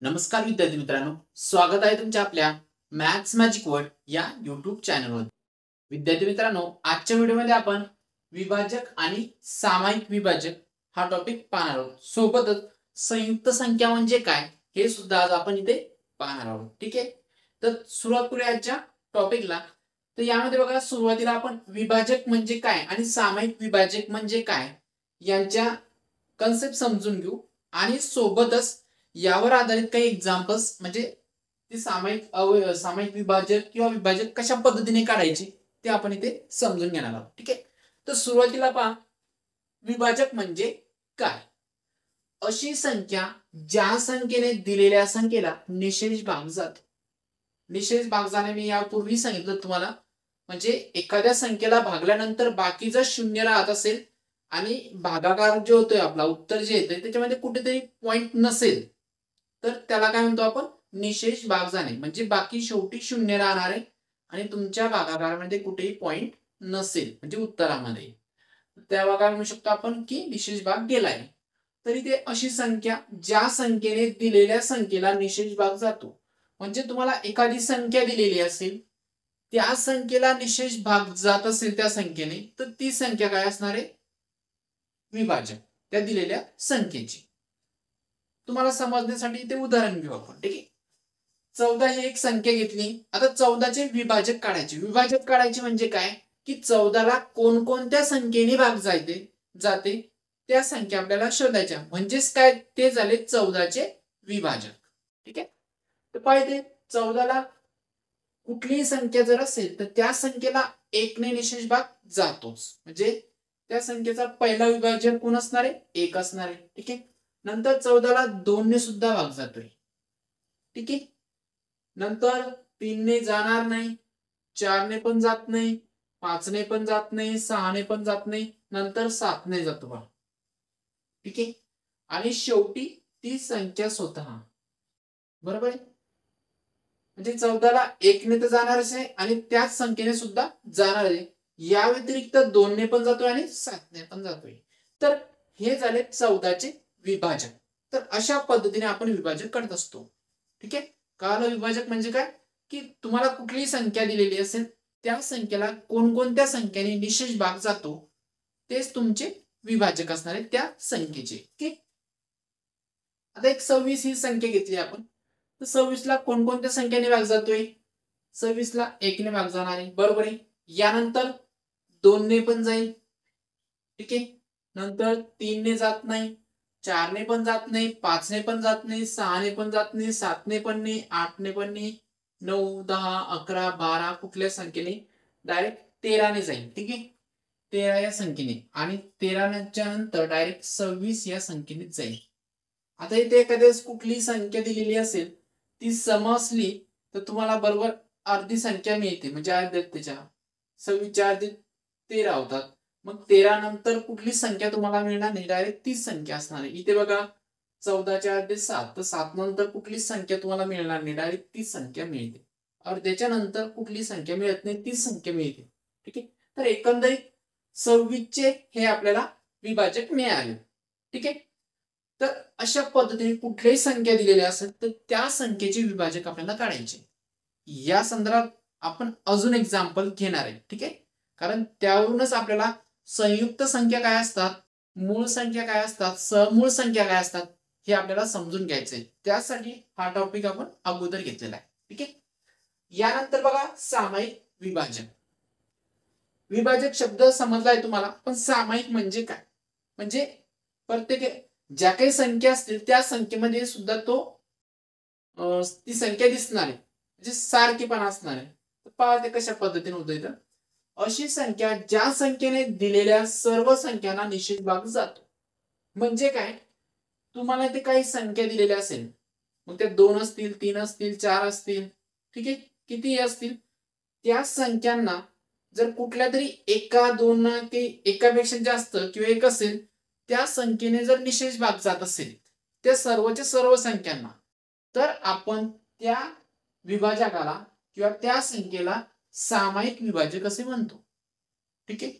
नमस्कार विद्यार्थी मित्रांनो, स्वागत आहे तुमच्या आपल्या मॅथ्स मॅजिक वर्ल्ड या युट्यूब चॅनलवर। विद्यार्थी मित्रांनो, आजच्या व्हिडिओमध्ये आपण विभाजक आणि सामायिक विभाजक हा टॉपिक पाहणार आहोत। सोबतच संयुक्त संख्या म्हणजे काय हे सुद्धा आज आपण इथे पाहणार आहोत। ठीक आहे, तर सुरुवात करूया आजच्या टॉपिकला। तर यामध्ये बघा, सुरुवातीला आपण विभाजक म्हणजे काय आणि सामायिक विभाजक म्हणजे काय यांच्या कन्सेप्ट समजून घेऊ आणि सोबतच यावर आधारित काही एक्झाम्पल्स म्हणजे ते सामायिक विभाजक किंवा विभाजक कशा पद्धतीने काढायचे ते आपण इथे समजून घेणार आहोत। ठीक आहे, तर सुरुवातीला पहा, विभाजक म्हणजे काय? अशी संख्या ज्या संख्येने दिलेल्या संख्येला निशेष भाग जातो। निशेष भाग जाणे मी यापूर्वी सांगितलं तुम्हाला, म्हणजे एखाद्या संख्येला भागल्यानंतर बाकीचं शून्य राहत असेल आणि भागाकार जो होतोय आपला उत्तर जे येतंय त्याच्यामध्ये कुठेतरी पॉइंट नसेल तर त्याला काय म्हणतो आपण? निशेष भाग जाणे। म्हणजे बाकी शेवटी शून्य राहणार आहे आणि तुमच्या भागाकारामध्ये कुठेही पॉइंट नसेल म्हणजे उत्तरामध्ये, त्या भागाला म्हणू शकतो आपण की निशेष भाग गेलाय। तरी ते अशी संख्या ज्या संख्येने दिलेल्या संख्येला निशेष भाग जातो। म्हणजे तुम्हाला एखादी संख्या दिलेली असेल, त्या संख्येला निशेष भाग जात असेल त्या संख्येने, तर ती संख्या काय असणार आहे? विभाजक त्या दिलेल्या संख्येची। तुम्हाला समजण्यासाठी ते उदाहरण घेऊ आपण। ठीक आहे, 14 ही एक संख्या घेतली। आता 14चे विभाजक काढायचे। विभाजक काढायचे म्हणजे काय की 14ला कोणकोणत्या संख्येने भाग जाते त्या संख्या आपल्याला शोधायच्या, म्हणजेच काय ते झाले 14चे विभाजक। ठीक आहे, तर पाहिजे 14ला कुठलीही संख्या जर असेल तर त्या संख्येला 1 ने निशेष भाग जातोच, म्हणजे त्या संख्येचा पहिला विभाजक कोण असणार आहे? 1 असणार आहे। ठीक आहे, नंतर 14ला 2 ने सुद्धा भाग जातोय। ठीक आहे, नंतर 3 ने जाणार नाही, 4 ने पण जात नाही, 5 ने पण जात नाही, 6 ने पण जात नाही, नंतर 7 ने जातो बा। ठीक आहे, आणि शेवटी ती संख्या स्वतः, बरोबर आहे। म्हणजे 14ला 1 ने तर जाणारच आहे आणि त्याच संख्येने सुद्धा जाणार आहे। या व्यतिरिक्त 2 ने पण जातोय आणि 7 ने पण जातोय। तर हे झाले 14चे विभाजक। तर अशा पद्धतीने आपण विभाजक करत असतो। ठीक आहे, कळालं विभाजक म्हणजे काय की तुम्हाला कुठलीही संख्या दिलेली असेल, त्या संख्येला कोणकोणत्या संख्येने निशेष भाग जातो तेच तुमचे विभाजक असणार आहे त्या संख्येचे। ठीक, आता एक 26 ही संख्या घेतली आपण, तर 26ला कोणकोणत्या संख्येने भाग जातोय? 26ला 1 ने भाग जाणार आहे, बरोबर आहे। यानंतर 2 ने पण जाईल। ठीक आहे, नंतर 3 ने जात नाही, 4 ने पण जात नाही, 5 ने पण जात नाही, 6 ने पण जात नाही, 7 ने पण नाही, 8 ने पण नाही, 9, 10, 11, 12 कुठल्या संख्येने? डायरेक्ट 13 ने जाईल। ठीक आहे, 13 या संख्येने, आणि 13च्या नंतर डायरेक्ट 26 या संख्येने जाईल। आता इथे एखाद्यास कुठली संख्या दिलेली असेल, ती सम असली तर तुम्हाला बरोबर अर्धी संख्या मिळते, म्हणजे अर्ध्यात त्याच्या 26च्या अर्धे 13 होतात। मग 13 नंतर कुठली संख्या तुम्हाला मिळणार नाही, डायरेक्ट तीच संख्या असणार आहे। इथे बघा 14च्या अर्धे 7, तर 7 नंतर कुठलीच संख्या तुम्हाला मिळणार नाही, डायरेक्ट तीच संख्या मिळते। अर्ध्याच्या नंतर कुठली संख्या मिळत नाही, तीच संख्या मिळते। ठीक आहे, तर एकंदरीत 26चे हे आपल्याला विभाजक मिळाले। ठीक आहे, तर अशा पद्धतीने कुठलीही संख्या दिलेली असेल तर त्या संख्येचे विभाजक आपल्याला काढायचे। या संदर्भात आपण अजून एक्झाम्पल घेणार आहे। ठीक आहे, कारण त्यावरूनच आपल्याला संयुक्त संख्या काय असतात, मूळ संख्या काय असतात, समूळ संख्या काय असतात हे आपल्याला समजून घ्यायचंय। त्यासाठी हा टॉपिक आपण अगोदर घेतलेला आहे। ठीक आहे, यानंतर बघा सामायिक विभाजक। विभाजक शब्द समजलाय तुम्हाला, पण सामायिक म्हणजे काय? म्हणजे प्रत्येक ज्या काही संख्या असतील त्या संख्येमध्ये सुद्धा ती संख्या दिसणार आहे, म्हणजे सारखेपणा असणार आहे। तर पहा ते कशा पद्धतीने होतं इथं, अशी संख्या ज्या संख्येने दिलेल्या सर्व संख्यांना निश्चित भाग जातो। म्हणजे काय, तुम्हाला इथे काही संख्या दिलेल्या असेल, मग त्या 2 असतील, 3 असतील, 4 असतील, ठीक आहे, कितीही असतील, त्या संख्यांना जर कुठल्या तरी एका, 2 की एकापेक्षा जास्त किंवा एक असेल, त्या संख्येने जर निशेष भाग जात असेल त्या सर्वच्या सर्व संख्यांना, तर आपण त्या विभाजकाला किंवा त्या संख्येला सामायिक विभाजक असे म्हणतो। ठीक आहे,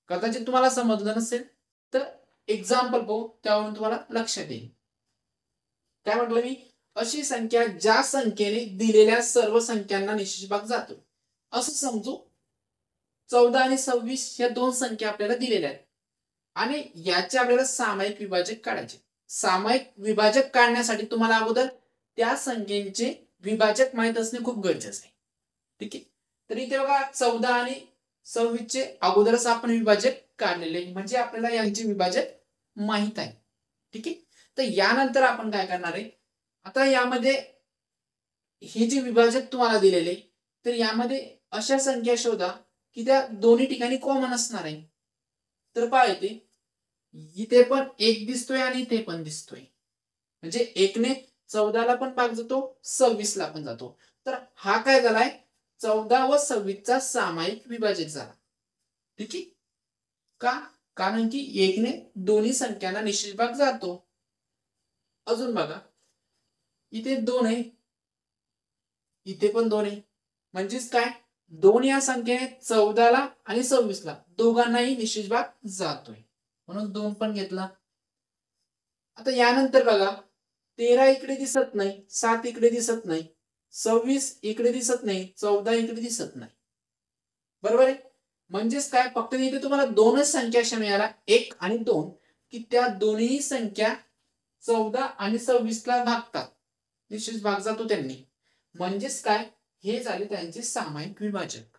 कदाचित तुम्हाला समजलं नसेल तर एक्झाम्पल पाहू, त्यावरून तुम्हाला लक्षात येईल। काय म्हटलं मी, अशी संख्या ज्या संख्येने दिलेल्या सर्व संख्यांना निशेष भाग जातो. असं समजू 14 आणि 26 या दोन संख्या आपल्याला दिलेल्या आहेत आणि याचे आपल्याला सामायिक विभाजक काढायचे. सामायिक विभाजक काढण्यासाठी तुम्हाला अगोदर त्या संख्येचे विभाजक माहित असणे खूप गरजेचं आहे. ठीक आहे. तर इथे बघा 14 आणि 26 चे अगोदरच आपण विभाजक काढलेले म्हणजे आपल्याला यांचे विभाजक माहित आहे. ठीक आहे. तर यानंतर आपण काय करणार आहे, आता यामध्ये हे जे विभाजक तुम्हाला दिलेले तर यामध्ये अशा संख्या शोधा की त्या दोन्ही ठिकाणी कॉमन असणार आहे. तर पहा इथे पण एक दिसतोय आणि इथे पण दिसतोय म्हणजे एकने 14 ला पण भाग जातो 26 ला पण जातो. तर हा काय झालाय 14 व 26 चा सामायिक विभाजक झाला. ठीक आहे. का? कारण की एकने दोन्ही संख्यांना निश्चित भाग जातो. अजून बघा इथे 2 आहे इथे पण 2 आहे म्हणजेच काय 2 या संख्येने 14 ला आणि 26 ला दोघांनाही निश्चित भाग जातोय म्हणून 2 पण घेतला. आता यानंतर बघा 13 इकडे दिसत नाही 7 इकडे दिसत नाही 26 इकडे दिसत नाही 14 इकडे दिसत नाही. बरोबर आहे. म्हणजेच काय फक्त इथे तुम्हाला दोनच संख्या अशा मिळाल्या 1 आणि 2 की त्या दोन्ही संख्या 14 आणि 26 ला भागतात निश्चित भाग जातो त्यांनी. म्हणजेच काय हे झाले त्यांचे सामायिक विभाजक.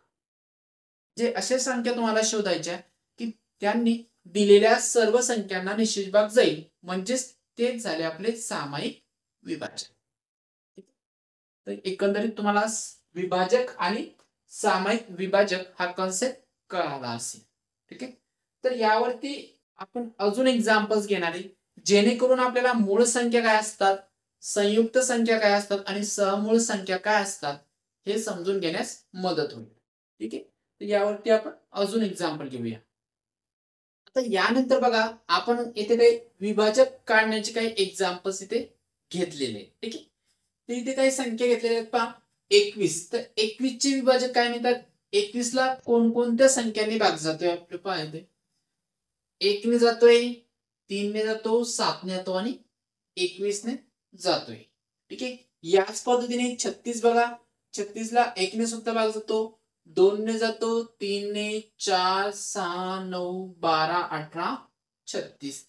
जे अशा संख्या तुम्हाला शोधायच्या की त्यांनी दिलेल्या सर्व संख्यांना निश्चित भाग जाईल म्हणजेच तेच झाले आपले सामायिक विभाजक. तर एकंदरीत तुम्हाला विभाजक आणि सामायिक विभाजक हा कन्सेप्ट कळाला असेल. ठीक आहे. तर यावरती आपण अजून एक्झाम्पल्स घेणार आहे जेणेकरून आपल्याला मूळ संख्या काय असतात संयुक्त संख्या काय असतात आणि सहमूळ संख्या काय असतात हे समजून घेण्यास मदत होईल. ठीक आहे. तर यावरती आपण अजून एक्झाम्पल घेऊया. आता यानंतर बघा आपण इथे काही विभाजक काढण्याचे काही एक्झाम्पल्स इथे घेतलेले. ठीक आहे. तर इथे काही संख्या घेतलेल्या आहेत पहा 21. तर 21 चे विभाजक काय म्हणतात 21 ला कोणकोणत्या संख्यांनी भाग जातोय आपले पहा इथे 1 ने जातोय 3 ने जातो 7 ने जातो आणि 21 ने जातोय. ठीक आहे. याच पद्धतीने 36 बघा 36 ला 1 ने सुद्धा भाग जातो 2 ने जातो 3 ने 4 6 9 12 18 36.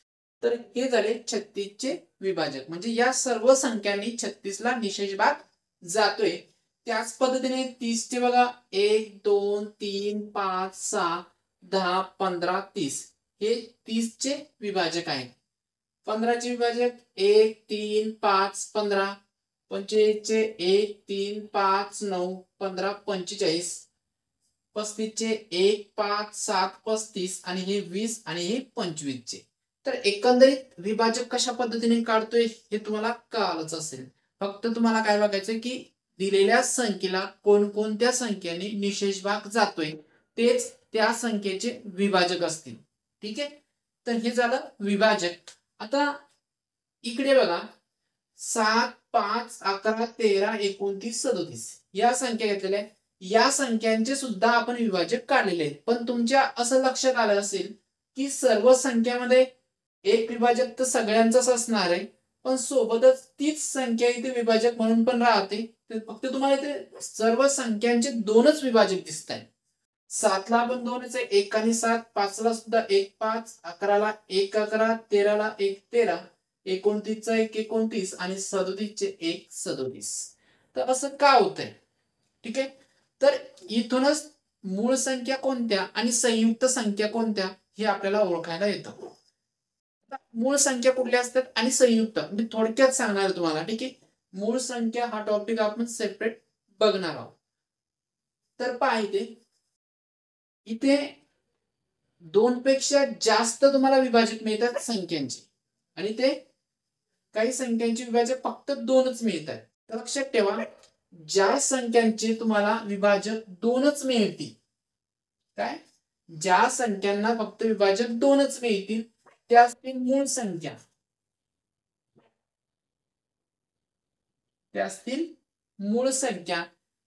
तर हे झाले 36 चे विभाजक म्हणजे या सर्व संख्यांनी 36 ला निशेष भाग जातोय. त्याच पद्धतीने 30 चे बघा 1 2 3 5 6 10 15 30 हे 30 चे विभाजक आहेत. 15 चे विभाजक 1 3 5 15 45 चे 1 3 5 9 15 45 35 चे 1 5 7 35 आणि हे 20 आणि हे 25 चे. तर एकंदरीत विभाजक कशा पद्धतीने काढतोय हे तुम्हाला कळालंच असेल. फक्त तुम्हाला काय बघायचं की दिलेल्या संख्येला कोणकोणत्या संख्येने निशेष भाग जातोय तेच त्या संख्येचे विभाजक असतील. ठीक आहे. तर हे झालं विभाजक. आता इकडे बघा 7 5 11 13 29 37 या संख्या घेतलेल्या आहेत. या संख्यांचे सुद्धा आपण विभाजक काढलेले आहेत. पण तुमच्या असं लक्षात आलं असेल की सर्व संख्यामध्ये एक विभाजक तर सगळ्यांचाच असणार आहे पण सोबतच तीच संख्या इथे विभाजक म्हणून पण राहते. फक्त तुम्हाला इथे सर्व संख्यांचे दोनच विभाजक दिसत आहेत. 7 ला पण दोनच आहे 1 आणि 7 5 ला सुद्धा 1 5 11 ला 1 11 13 ला 1 13 29 चा 1 29 आणि 37 चे 1 37. तर असं का होतंय. ठीक आहे. तर इथूनच मूळ संख्या कोणत्या आणि संयुक्त संख्या कोणत्या हे आपल्याला ओळखायला येतं. मूळ संख्या कुठल्या असतात आणि संयुक्त म्हणजे थोडक्यात सांगणार तुम्हाला. ठीक आहे. मूळ संख्या हा टॉपिक आपण सेपरेट बघणार आहोत. तर पहा इथे 2 पेक्षा जास्त तुम्हाला विभाजक मिळतात संख्यांची आणि ते काही संख्यांचे विभाजक फक्त 2च मिळतात. तर लक्षात ठेवा ज्या संख्यांचे तुम्हाला विभाजक 2च मिळतील काय ज्या संख्यांना फक्त विभाजक 2च मिळतील त्या असतील मूळ संख्या. त्या असतील मूळ संख्या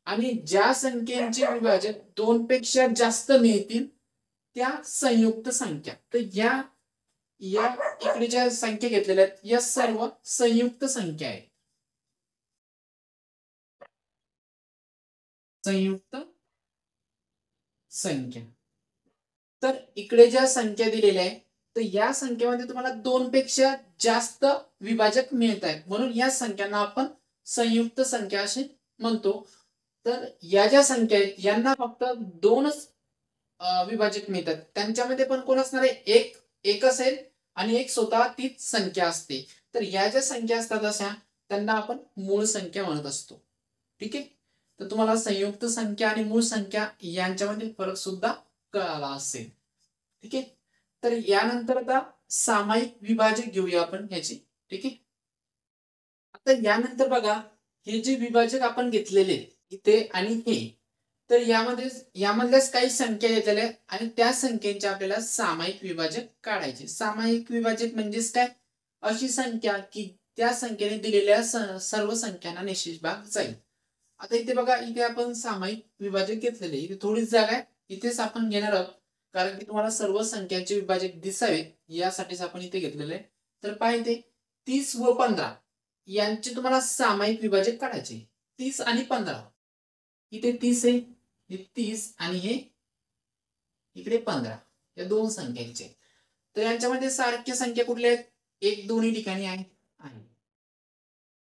आणि ज्या संख्येचे विभाजक 2 पेक्षा जास्त मिळतील त्या संयुक्त संख्या. तर या इकडे ज्या संख्या घेतलेल्या आहेत या सर्व संयुक्त संख्या आहेत. संयुक्त संख्या। तर इकडे ज्या संख्या दिलेल्या आहे तर या संख्येमध्ये तुम्हाला 2 पेक्षा जास्त विभाजक मिळत आहेत, म्हणून या संख्यांना आपण संयुक्त संख्या असे म्हणतो। तर या ज्या संख्या आहेत यांना फक्त 2च विभाजक मिळतात, त्यांच्यामध्ये पण कोण असणार आहे, एक असेल आणि एक स्वतः तीच संख्या असते। तर या ज्या संख्या असतात अशा त्यांना आपण मूळ संख्या म्हणत असतो। ठीक आहे, तर तुम्हाला संयुक्त संख्या आणि मूळ संख्या यांच्यामधील फरक सुद्धा कळाला असेल। ठीक आहे, तर यानंतर आता सामायिक विभाजक घेऊया आपण ह्याची। ठीक आहे, आता यानंतर बघा हे जे विभाजक आपण घेतलेले इथे आणि हे, तर यामधल्याच काही संख्या घेतलेल्या आहेत आणि त्या संख्येचे आपल्याला सामायिक विभाजक काढायचे। सामायिक विभाजक म्हणजेच काय, अशी संख्या की त्या संख्येने दिलेल्या सर्व संख्यांना निश्चित भाग जाईल। आता इथे बघा, इथे आपण सामायिक विभाजक घेतलेले, इथे थोडीच जागा आहे, इथेच आपण घेणार आहोत कारण की तुम्हाला सर्व संख्यांचे विभाजक दिसावेत यासाठीच आपण इथे घेतलेले आहे। तर पहा इथे 30 व 15 यांचे तुम्हाला सामायिक विभाजक काढायचे। 30 आणि 15, इथे 30 आहे, हे 30 आणि हे इकडे 15, या दोन संख्यांचे। तर यांच्यामध्ये सारख्या संख्या कुठल्या आहेत, एक दोन्ही ठिकाणी आहे।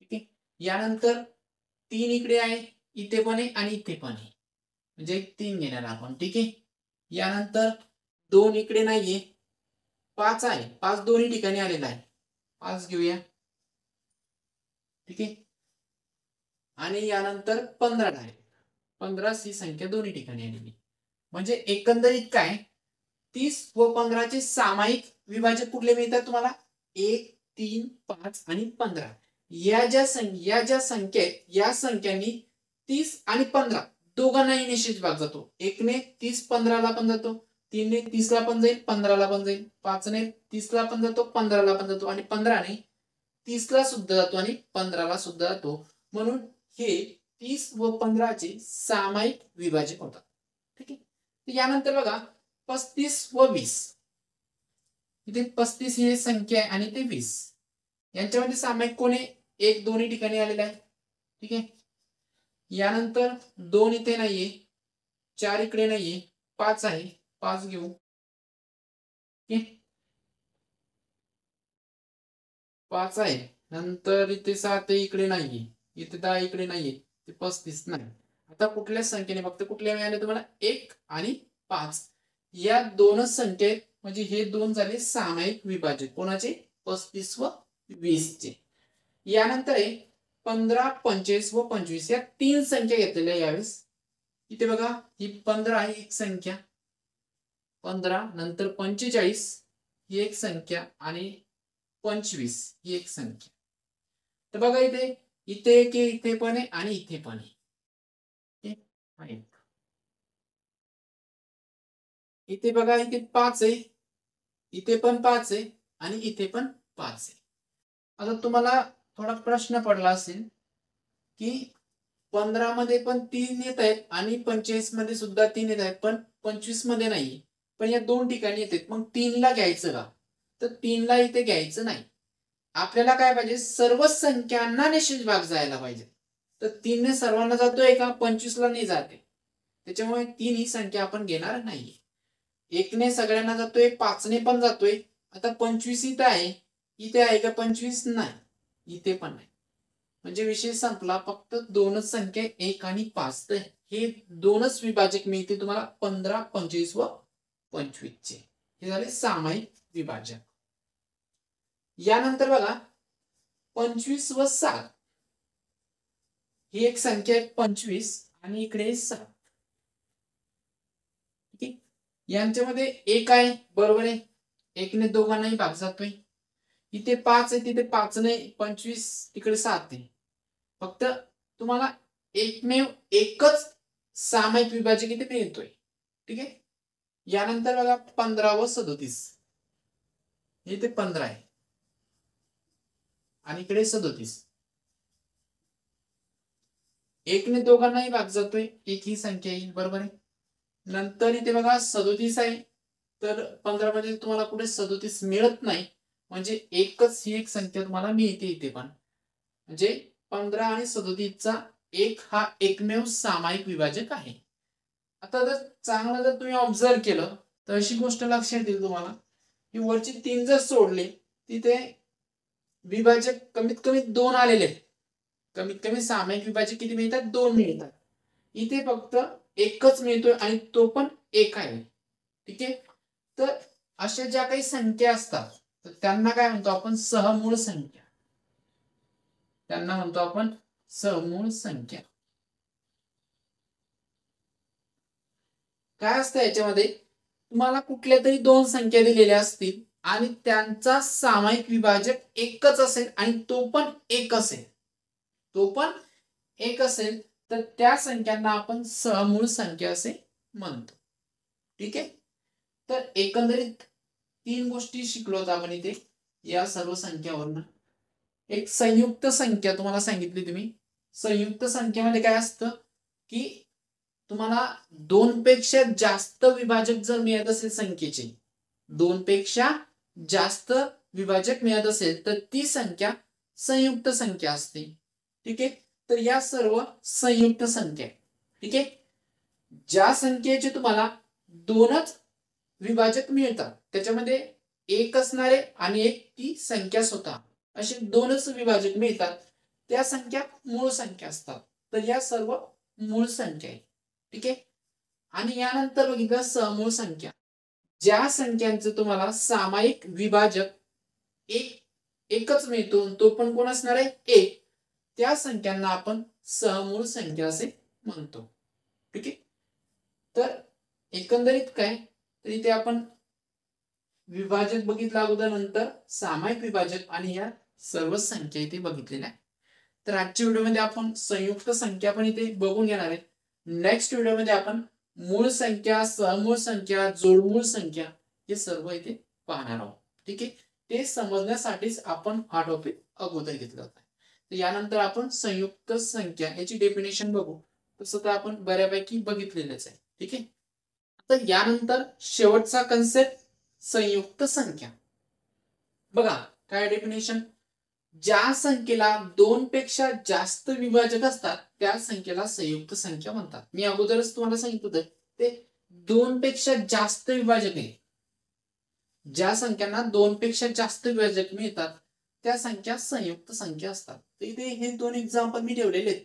ठीक आहे, यानंतर 3 इकडे आहे, इथे पण आहे आणि इथे पण आहे, म्हणजे 3 घेणार आपण। ठीक आहे, यानंतर 2 इकडे नाहीये, 5 आहे, 5 दोन्ही ठिकाणी आलेला आहे, 5 घेऊया। ठीक आहे, आणि यानंतर 15 आहे, 15 ही संख्या दोन्ही ठिकाणी आलेली, म्हणजे एकंदरीत काय 30 व 15 चे सामायिक विभाजक कुठले मिळतात तुम्हाला, 1, 3, 5 आणि 15। या ज्या संख्या आहेत या संख्यांनी 30 आणि 15 दोघांनाही निश्चित भाग जातो। 1 ने 30 15 ला पण जातो, 3 ने 30 ला पण जाईल, 15 ला पण जाईल, 5 ने 30 ला पण जातो, 15 ला पण जातो आणि 15 ने 30 ला सुद्धा जातो आणि 15 ला सुद्धा जातो, म्हणून हे 30 व 15 चे सामायिक विभाजक होतात। ठीक आहे, यानंतर बघा 35 व 20, इथे 35 ही संख्या आहे आणि ते 20 यांच्यामध्ये सामायिक कोण आहे, एक दोन्ही ठिकाणी आलेला आहे। ठीक आहे, यानंतर 2 इथे नाहीये, 4 इकडे नाहीये, 5 आहे, 5 घेऊ। ठीक आहे, 5 आहे, नंतर इथे 7 इकडे नाहीये, इथे 10 इकडे नाहीये, ते 35 नाही। आता कुठल्या संख्येने, फक्त कुठल्या मिळाले तुम्हाला, 1 आणि 5 या दोनच संख्या, म्हणजे हे दोन झाले सामायिक विभाजक कोणाचे, 35 व 20 चे। यानंतर आहे 15, 45 व 25 या 3 संख्या घेतलेल्या यावेळेस। इथे बघा ही 15 ही एक संख्या, 15 नंतर 45 ही एक संख्या आणि 25 ही एक संख्या। तर बघा इथे इथे एक आहे, इथे पण आहे आणि इथे पण आहे। इथे बघा इथे 5 आहे, इथे पण 5 आहे आणि इथे पण 5 आहे। आता तुम्हाला थोडा प्रश्न पडला असेल की 15 मध्ये पण 3 येत आहेत आणि 45 मध्ये सुद्धा 3 येत आहेत, पण 25 मध्ये नाही, पण या दोन ठिकाणी येतात, मग 3 ला घ्यायचं का, तर 3 ला इथे घ्यायचं नाही। आपल्याला काय पाहिजे, सर्व संख्यांना निश्चित भाग जायला पाहिजे। तर 3 ने सर्वांना जातोय का, 25 ला नाही जाते, त्याच्यामुळे 3 ही संख्या आपण घेणार नाही। 1 ने सगळ्यांना जातोय, 5 ने पण जातोय, आता 25 इथे आहे, इथे आहे का 25, नाही, इथे पण नाही, म्हणजे विषय संपला। फक्त दोनच संख्या 1 आणि 5, तर हे दोनच विभाजक मिळते तुम्हाला 15, 25 व 25 चे, हे झाले सामायिक विभाजक। यानंतर बघा 25 व 7 ही एक संख्या आहे, 25 आणि इकडे 7। ठीक आहे, यांच्यामध्ये 1 आहे, बरोबर आहे, 1 ने दोघांनाही भाग जातोय, इथे 5 आहे, तिथे 5 नाही, 25 तिकडे 7 आहे, फक्त तुम्हाला एकमेव एकच सामायिक विभाजक इथे मिळतोय। ठीक आहे, यानंतर बघा 15 व 37, इथे 15 आहे आणि इकडे 37, 1 ने दोघांनाही भाग जातोय, एक ही संख्या येईल, बरोबर आहे। नंतर इथे बघा 37 आहे, तर 15 मध्ये तुम्हाला कुठे 37 मिळत नाही, म्हणजे एकच ही एक संख्या तुम्हाला मिळते इथे पण, म्हणजे 15 आणि 37 चा एक हा एकमेव सामायिक विभाजक आहे. आता जर तुम्ही ऑब्झर्व केलं तर अशी गोष्ट लक्षात येईल तुम्हाला की वरची 3 जर सोडले तिथे विभाजक कमीत कमी 2 आलेले आहेत. कमीत कमी सामायिक विभाजक किती मिळतात? 2 मिळतात. इथे फक्त एकच मिळतोय आणि तो पण एक आहे. ठीक आहे. तर अशा ज्या काही संख्या असतात तर त्यांना काय म्हणतो आपण? सहमूळ संख्या. त्यांना म्हणतो आपण सहमूळ संख्या. काय असतं याच्यामध्ये? तुम्हाला कुठल्या तरी 2 संख्या दिलेल्या असतील आणि त्यांचा सामायिक विभाजक एकच असेल आणि तो पण एक असेल. तर त्या संख्यांना आपण सहमूळ संख्या असे म्हणतो. ठीक आहे. तर एकंदरीत 3 गोष्टी शिकलो आहोत आपण इथे या सर्व संख्यावरून. एक संयुक्त संख्या तुम्हाला सांगितली तुम्ही. संयुक्त संख्येमध्ये काय असतं की तुम्हाला 2 पेक्षा जास्त विभाजक जर मिळत असेल संख्येचे, 2 पेक्षा जास्त विभाजक मिळत असेल तर ती संख्या संयुक्त संख्या असते. ठीक आहे. तर या सर्व संयुक्त संख्या. ठीक आहे. ज्या संख्येचे तुम्हाला 2च विभाजक मिळतात त्याच्यामध्ये एक असणारे आणि एक ती संख्या स्वतः असे 2च विभाजक मिळतात त्या संख्या मूळ संख्या असतात. तर या सर्व मूळ संख्या आहेत. ठीक आहे. आणि यानंतर बघितलं सहमूळ संख्या. ज्या संख्यांचं तुम्हाला सामायिक विभाजक एकच मिळतो तो पण कोण असणार आहे? एक. त्या संख्यांना आपण सहमूळ संख्या असे म्हणतो. ठीक आहे. तर एकंदरीत काय तर इथे आपण विभाजक बघितलं अगोदर, नंतर सामायिक विभाजक आणि या सर्व संख्या इथे बघितलेल्या आहेत. तर आजच्या व्हिडिओमध्ये आपण संयुक्त संख्या पण इथे बघून घेणार आहे. नेक्स्ट व्हिडिओमध्ये आपण मूळ संख्या, सहमूळ संख्या, जोडमूळ संख्या हे सर्व इथे पाहणार आहोत. ठीक आहे. ते समजण्यासाठीच आपण हा टॉपिक अगोदर घेतला होता. तर यानंतर आपण संयुक्त संख्या याची डेफिनेशन बघू. तसं तर आपण बऱ्यापैकी बघितलेलंच आहे. ठीक आहे. तर यानंतर शेवटचा कन्सेप्ट संयुक्त संख्या. बघा काय डेफिनेशन? ज्या संख्येला 2 पेक्षा जास्त विभाजक असतात त्या संख्येला संयुक्त संख्या म्हणतात. मी अगोदरच तुम्हाला सांगितलं होतं ते 2 पेक्षा जास्त विभाजक आहे. ज्या संख्यांना 2 पेक्षा जास्त विभाजक मिळतात त्या संख्या संयुक्त संख्या असतात. तर इथे हे 2 एक्झाम्पल मी ठेवलेले आहेत.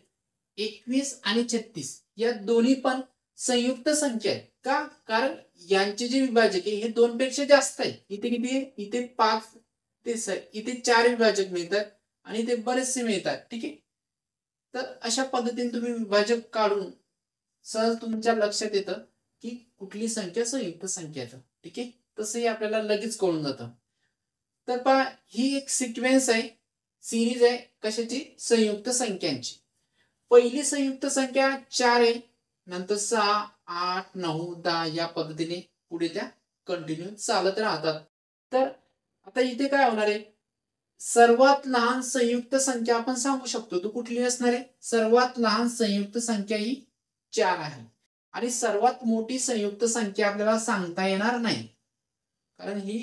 21 आणि 36 या दोन्ही पण संयुक्त संख्या आहेत. का? कारण यांचे जे विभाजक आहे हे 2 पेक्षा जास्त आहे. इथे किती आहे? इथे 5 इथे 4 विभाजक मिळतात आणि इथे बरेचसे मिळतात. ठीक आहे. तर अशा पद्धतीने तुम्ही विभाजक काढून सहज तुमच्या लक्षात येतं की कुठली संख्या संयुक्त संख्या आहे. ठीक आहे. तसंही आपल्याला लगेच कळून जातं. तर पहा ही एक सिक्वेन्स आहे, सिरीज आहे कशाची? संयुक्त संख्यांची. पहिली संयुक्त संख्या 4 आहे, नंतर 6, 8, 9, 10 या पद्धतीने पुढे त्या कंटिन्यू चालत राहतात. तर आता इथे काय होणार आहे? सर्वात लहान संयुक्त संख्या आपण सांगू शकतो. तो कुठली असणार आहे? सर्वात लहान संयुक्त संख्या ही 4 आहे आणि सर्वात मोठी संयुक्त संख्या आपल्याला सांगता येणार नाही. कारण ही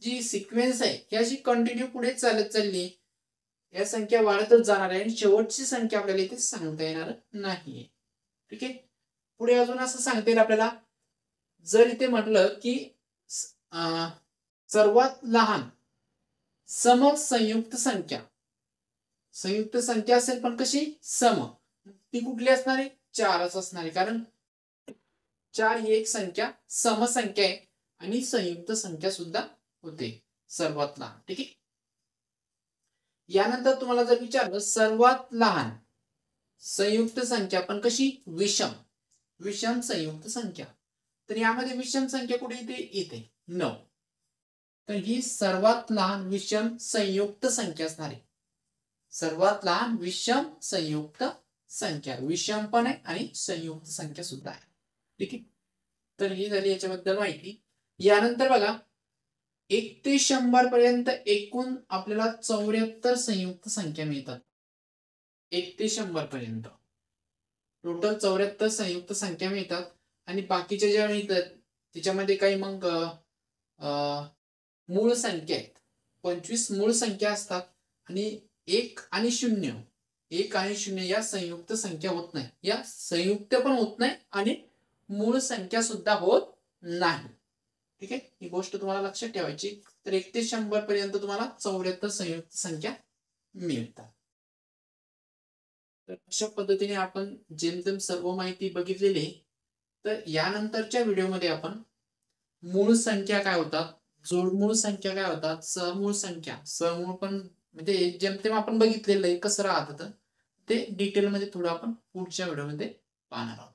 जी सिक्वेन्स आहे ही अशी कंटिन्यू पुढे चालत चालली. या संख्या वाढतच जाणार आहे आणि शेवटची संख्या आपल्याला इथे सांगता येणार नाहीये. ठीक आहे. पुढे अजून असं सांगता येईल आपल्याला, जर इथे म्हटलं की सर्वात लहान समसंयुक्त संख्या, संयुक्त संख्या असेल पण कशी? सम. ती कुठली असणार आहे? 4च असणार आहे. कारण 4 ही एक संख्या समसंख्या आहे आणि संयुक्त संख्या सुद्धा होते सर्वात लहान. ठीक आहे. यानंतर तुम्हाला जर विचारलं सर्वात लहान संयुक्त संख्या पण कशी? विषम. विषम संयुक्त संख्या. तर यामध्ये विषम संख्या कुठे येते? इथे 9. तर ही सर्वात लहान विषम संयुक्त संख्या असणार आहे. सर्वात लहान विषम संयुक्त संख्या. विषम पण आहे आणि संयुक्त संख्या सुद्धा आहे. ठीक आहे. तर ही झाली याच्याबद्दल माहिती. यानंतर बघा 1 ते 100 पर्यंत एकूण आपल्याला 74 संयुक्त संख्या मिळतात. 1 ते 100 पर्यंत टोटल 74 संयुक्त संख्या मिळतात आणि बाकीच्या ज्या मिळतात त्याच्यामध्ये काही मग मूळ संख्या आहेत. 25 मूळ संख्या असतात आणि 1 आणि 0 1 आणि 0 या संयुक्त संख्या होत नाही, या संयुक्त पण होत नाही आणि मूळ संख्या सुद्धा होत नाही. ठीक आहे, ही गोष्ट तुम्हाला लक्षात ठेवायची. तर 1 ते 100 पर्यंत तुम्हाला 74 संयुक्त संख्या मिळतात. तर अशा पद्धतीने आपण जेमतेम सर्व माहिती बघितलेली आहे. तर यानंतरच्या व्हिडिओमध्ये आपण मूळ संख्या काय होतात, जोडमूळ संख्या काय होतात, सहमूळ संख्या, सहमूळ पण म्हणजे जेमतेम आपण बघितलेलं आहे कसं राहतं, ते डिटेलमध्ये थोडं आपण पुढच्या व्हिडिओमध्ये पाहणार आहोत.